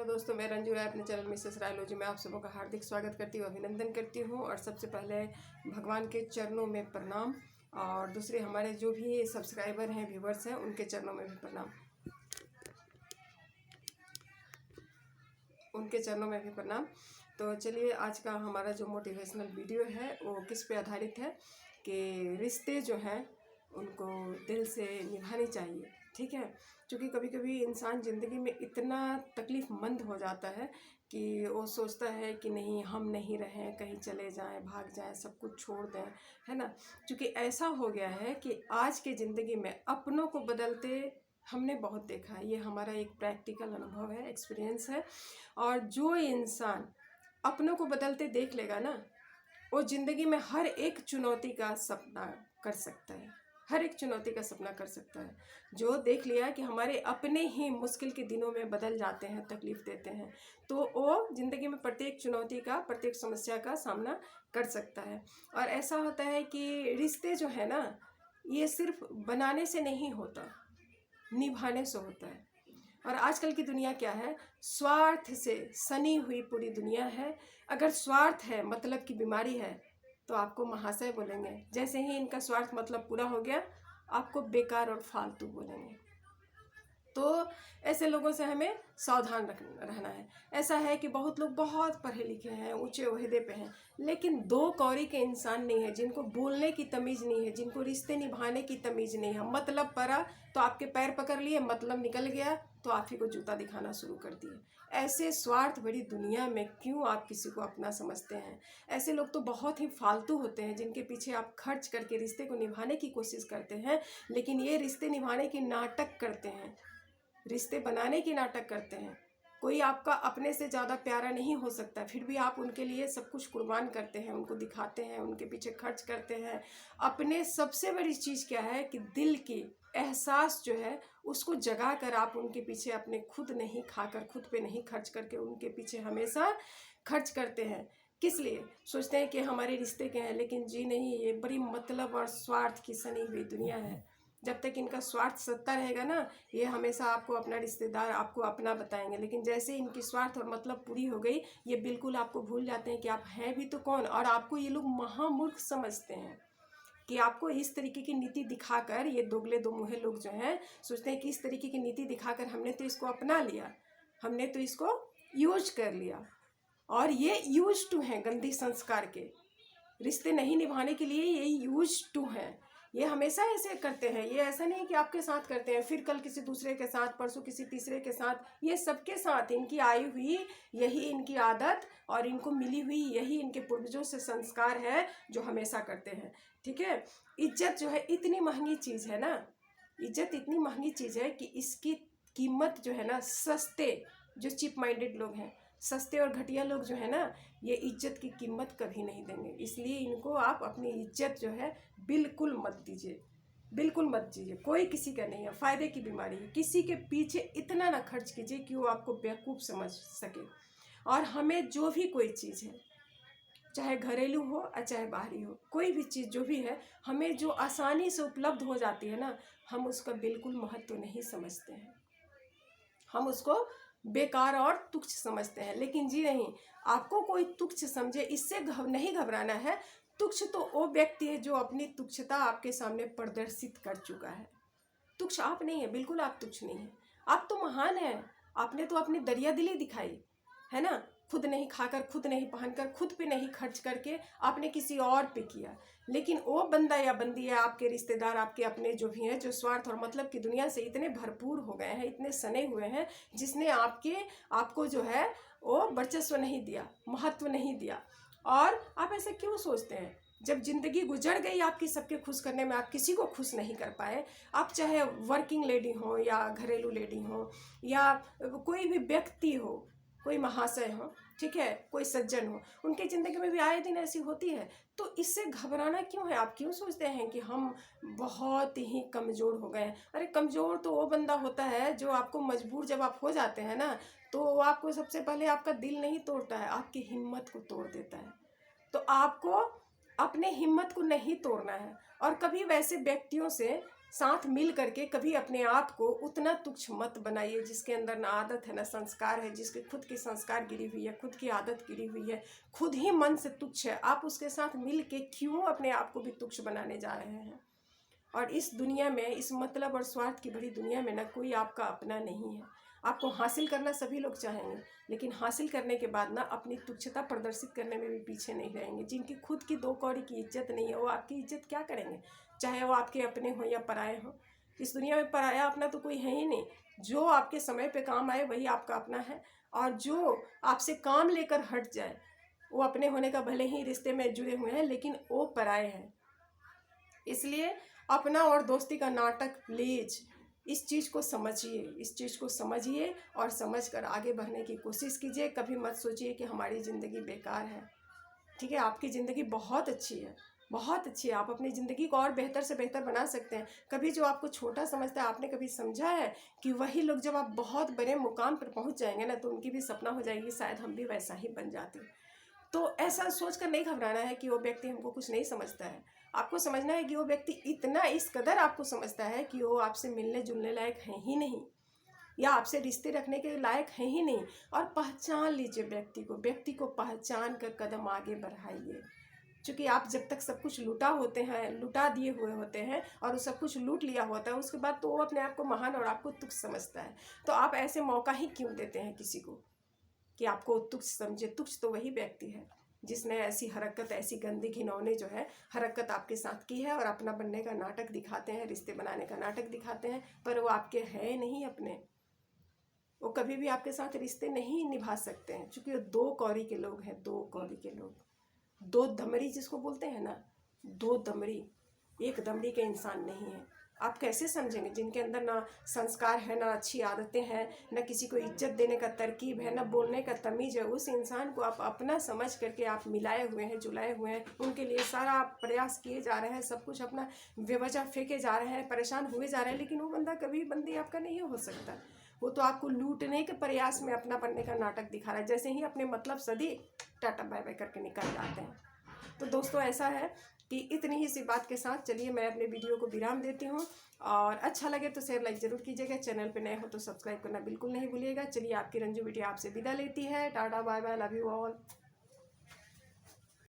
दोस्तों, मैं रंजू राय अपने चैनल मिसेस रायलॉजी में आप सबों का हार्दिक स्वागत करती हूँ, अभिनंदन करती हूँ। और सबसे पहले भगवान के चरणों में प्रणाम और दूसरे हमारे जो भी सब्सक्राइबर हैं, व्यूवर्स हैं, उनके चरणों में भी प्रणाम, उनके चरणों में भी प्रणाम। तो चलिए, आज का हमारा जो मोटिवेशनल वीडियो है वो किस पे आधारित है कि रिश्ते जो हैं उनको दिल से निभाने चाहिए। ठीक है, क्योंकि कभी कभी इंसान ज़िंदगी में इतना तकलीफ़मंद हो जाता है कि वो सोचता है कि नहीं, हम नहीं रहें, कहीं चले जाएं, भाग जाएं, सब कुछ छोड़ दें, है ना। क्योंकि ऐसा हो गया है कि आज के ज़िंदगी में अपनों को बदलते हमने बहुत देखा है। ये हमारा एक प्रैक्टिकल अनुभव है, एक्सपीरियंस है। और जो इंसान अपनों को बदलते देख लेगा ना, वो ज़िंदगी में हर एक चुनौती का सपना कर सकता है, हर एक चुनौती का सपना कर सकता है। जो देख लिया कि हमारे अपने ही मुश्किल के दिनों में बदल जाते हैं, तकलीफ़ देते हैं, तो वो ज़िंदगी में प्रत्येक चुनौती का, प्रत्येक समस्या का सामना कर सकता है। और ऐसा होता है कि रिश्ते जो है ना, ये सिर्फ बनाने से नहीं होता, निभाने से होता है। और आजकल की दुनिया क्या है, स्वार्थ से सनी हुई पूरी दुनिया है। अगर स्वार्थ है, मतलब की बीमारी है, तो आपको महाशय बोलेंगे। जैसे ही इनका स्वार्थ मतलब पूरा हो गया, आपको बेकार और फालतू बोलेंगे। तो ऐसे लोगों से हमें सावधान रहना है। ऐसा है कि बहुत लोग बहुत पढ़े लिखे हैं, ऊंचे ओहदे पे हैं, लेकिन दो कौड़ी के इंसान नहीं है, जिनको बोलने की तमीज़ नहीं है, जिनको रिश्ते निभाने की तमीज़ नहीं है। मतलब पड़ा तो आपके पैर पकड़ लिए, मतलब निकल गया तो आप ही को जूता दिखाना शुरू कर दिए। ऐसे स्वार्थ भरी दुनिया में क्यों आप किसी को अपना समझते हैं? ऐसे लोग तो बहुत ही फालतू होते हैं, जिनके पीछे आप खर्च करके रिश्ते को निभाने की कोशिश करते हैं, लेकिन ये रिश्ते निभाने की नाटक करते हैं, रिश्ते बनाने की नाटक करते हैं। कोई आपका अपने से ज़्यादा प्यारा नहीं हो सकता, फिर भी आप उनके लिए सब कुछ कुर्बान करते हैं, उनको दिखाते हैं, उनके पीछे खर्च करते हैं। अपने सबसे बड़ी चीज़ क्या है कि दिल की एहसास जो है उसको जगा कर आप उनके पीछे अपने खुद नहीं खाकर, खुद पे नहीं खर्च करके उनके पीछे हमेशा खर्च करते हैं। किस लिए? सोचते हैं कि हमारे रिश्ते के हैं, लेकिन जी नहीं, ये बड़ी मतलब और स्वार्थ की सनी हुई दुनिया है। जब तक इनका स्वार्थ सत्ता रहेगा ना, ये हमेशा आपको अपना रिश्तेदार, आपको अपना बताएंगे। लेकिन जैसे इनकी स्वार्थ और मतलब पूरी हो गई, ये बिल्कुल आपको भूल जाते हैं कि आप हैं भी तो कौन। और आपको ये लोग महामूर्ख समझते हैं कि आपको इस तरीके की नीति दिखाकर, ये दोगले दो मुँहे लोग जो हैं सोचते हैं कि इस तरीके की नीति दिखाकर हमने तो इसको अपना लिया, हमने तो इसको यूज कर लिया। और ये यूज टू हैं, गंदी संस्कार के रिश्ते नहीं निभाने के लिए ये यूज टू हैं। ये हमेशा ऐसे करते हैं। ये ऐसा नहीं कि आपके साथ करते हैं, फिर कल किसी दूसरे के साथ, परसों किसी तीसरे के साथ, ये सबके साथ इनकी आई हुई यही इनकी आदत और इनको मिली हुई यही इनके पूर्वजों से संस्कार है, जो हमेशा करते हैं। ठीक है, इज्जत जो है इतनी महंगी चीज़ है ना, इज्जत इतनी महंगी चीज़ है कि इसकी कीमत जो है ना, सस्ते जो चिप माइंडेड लोग हैं, सस्ते और घटिया लोग जो है ना, ये इज्जत की कीमत कभी नहीं देंगे। इसलिए इनको आप अपनी इज्जत जो है बिल्कुल मत दीजिए, बिल्कुल मत दीजिए। कोई किसी का नहीं है, फ़ायदे की बीमारी है। किसी के पीछे इतना ना खर्च कीजिए कि वो आपको बेवकूफ़ समझ सके। और हमें जो भी कोई चीज़ है, चाहे घरेलू हो और चाहे बाहरी हो, कोई भी चीज़ जो भी है, हमें जो आसानी से उपलब्ध हो जाती है ना, हम उसका बिल्कुल महत्व नहीं समझते हैं, हम उसको बेकार और तुच्छ समझते हैं। लेकिन जी नहीं, आपको कोई तुच्छ समझे इससे नहीं घबराना है। तुच्छ तो वो व्यक्ति है जो अपनी तुच्छता आपके सामने प्रदर्शित कर चुका है। तुच्छ आप नहीं है, बिल्कुल आप तुच्छ नहीं है, आप तो महान हैं। आपने तो अपनी दरियादिली दिखाई है ना, खुद नहीं खाकर, खुद नहीं पहनकर, खुद पे नहीं खर्च करके आपने किसी और पे किया। लेकिन वो बंदा या बंदी है, आपके रिश्तेदार, आपके अपने जो भी हैं, जो स्वार्थ और मतलब की दुनिया से इतने भरपूर हो गए हैं, इतने सने हुए हैं, जिसने आपको जो है वो वर्चस्व नहीं दिया, महत्व नहीं दिया। और आप ऐसे क्यों सोचते हैं? जब ज़िंदगी गुजर गई आपकी सबके खुश करने में, आप किसी को खुश नहीं कर पाए। आप चाहे वर्किंग लेडी हो या घरेलू लेडी हो या कोई भी व्यक्ति हो, कोई महाशय हो, ठीक है, कोई सज्जन हो, उनकी ज़िंदगी में भी आए दिन ऐसी होती है। तो इससे घबराना क्यों है? आप क्यों सोचते हैं कि हम बहुत ही कमज़ोर हो गए हैं? अरे कमज़ोर तो वो बंदा होता है जो आपको मजबूर जब आप हो जाते हैं ना, तो वो आपको सबसे पहले आपका दिल नहीं तोड़ता है, आपकी हिम्मत को तोड़ देता है। तो आपको अपने हिम्मत को नहीं तोड़ना है। और कभी वैसे व्यक्तियों से साथ मिल करके कभी अपने आप को उतना तुच्छ मत बनाइए जिसके अंदर ना आदत है ना संस्कार है, जिसके खुद की संस्कार गिरी हुई है, खुद की आदत गिरी हुई है, खुद ही मन से तुच्छ है, आप उसके साथ मिल के क्यों अपने आप को भी तुच्छ बनाने जा रहे हैं। और इस दुनिया में, इस मतलब और स्वार्थ की भरी दुनिया में ना कोई आपका अपना नहीं है। आपको हासिल करना सभी लोग चाहेंगे, लेकिन हासिल करने के बाद ना अपनी तुच्छता प्रदर्शित करने में भी पीछे नहीं रहेंगे। जिनकी खुद की दो कौड़ी की इज्जत नहीं है वो आपकी इज्जत क्या करेंगे, चाहे वो आपके अपने हो या पराए हो। इस दुनिया में पराया अपना तो कोई है ही नहीं। जो आपके समय पे काम आए वही आपका अपना है, और जो आपसे काम लेकर हट जाए वो अपने होने का भले ही रिश्ते में जुड़े हुए हैं लेकिन वो पराए हैं। इसलिए अपना और दोस्ती का नाटक प्लीज इस चीज़ को समझिए, इस चीज़ को समझिए और समझकर आगे बढ़ने की कोशिश कीजिए। कभी मत सोचिए कि हमारी ज़िंदगी बेकार है। ठीक है, आपकी ज़िंदगी बहुत अच्छी है, बहुत अच्छी है। आप अपनी ज़िंदगी को और बेहतर से बेहतर बना सकते हैं। कभी जो आपको छोटा समझता है, आपने कभी समझा है कि वही लोग जब आप बहुत बड़े मुकाम पर पहुंच जाएंगे ना तो उनकी भी सपना हो जाएगी शायद हम भी वैसा ही बन जाते। तो ऐसा सोचकर नहीं घबराना है कि वो व्यक्ति हमको कुछ नहीं समझता है। आपको समझना है कि वो व्यक्ति इतना इस कदर आपको समझता है कि वो आपसे मिलने जुलने लायक है ही नहीं, या आपसे रिश्ते रखने के लायक है ही नहीं। और पहचान लीजिए व्यक्ति को पहचान कर कदम आगे बढ़ाइए। क्योंकि आप जब तक सब कुछ लुटा दिए हुए होते हैं और वो सब कुछ लूट लिया होता है, उसके बाद तो वो अपने आप को महान और आपको तुच्छ समझता है। तो आप ऐसे मौका ही क्यों देते हैं किसी को कि आपको तुच्छ समझे। तुच्छ तो वही व्यक्ति है जिसने ऐसी हरकत, ऐसी गंदी घिनौनी जो है हरकत आपके साथ की है, और अपना बनने का नाटक दिखाते हैं, रिश्ते बनाने का नाटक दिखाते हैं, पर वो आपके हैं नहीं अपने। वो कभी भी आपके साथ रिश्ते नहीं निभा सकते हैं, क्योंकि वो दो कौड़ी के लोग हैं, दो कौड़ी के लोग, दो दमड़ी जिसको बोलते हैं ना, दो दमड़ी, एक दमड़ी के इंसान नहीं है। आप कैसे समझेंगे जिनके अंदर ना संस्कार है, ना अच्छी आदतें हैं, ना किसी को इज्जत देने का तरकीब है, ना बोलने का तमीज़ है। उस इंसान को आप अपना समझ करके आप मिलाए हुए हैं, जुलाए हुए हैं, उनके लिए सारा आप प्रयास किए जा रहे हैं, सब कुछ अपना बेवजह फेंके जा रहे हैं, परेशान हुए जा रहे हैं, लेकिन वो बंदा कभी बंदी आपका नहीं हो सकता। वो तो आपको लूटने के प्रयास में अपना बनने का नाटक दिखा रहा है। जैसे ही अपने मतलब सदी टाटा बाय बाय करके निकल जाते हैं। तो दोस्तों ऐसा है कि इतनी ही सी बात के साथ चलिए मैं अपने वीडियो को विराम देती हूँ, और अच्छा लगे तो शेयर लाइक ज़रूर कीजिएगा। चैनल पे नए हो तो सब्सक्राइब करना बिल्कुल नहीं भूलिएगा। चलिए आपकी रंजू बिटिया आपसे विदा लेती है। Tata bye bye, love you all.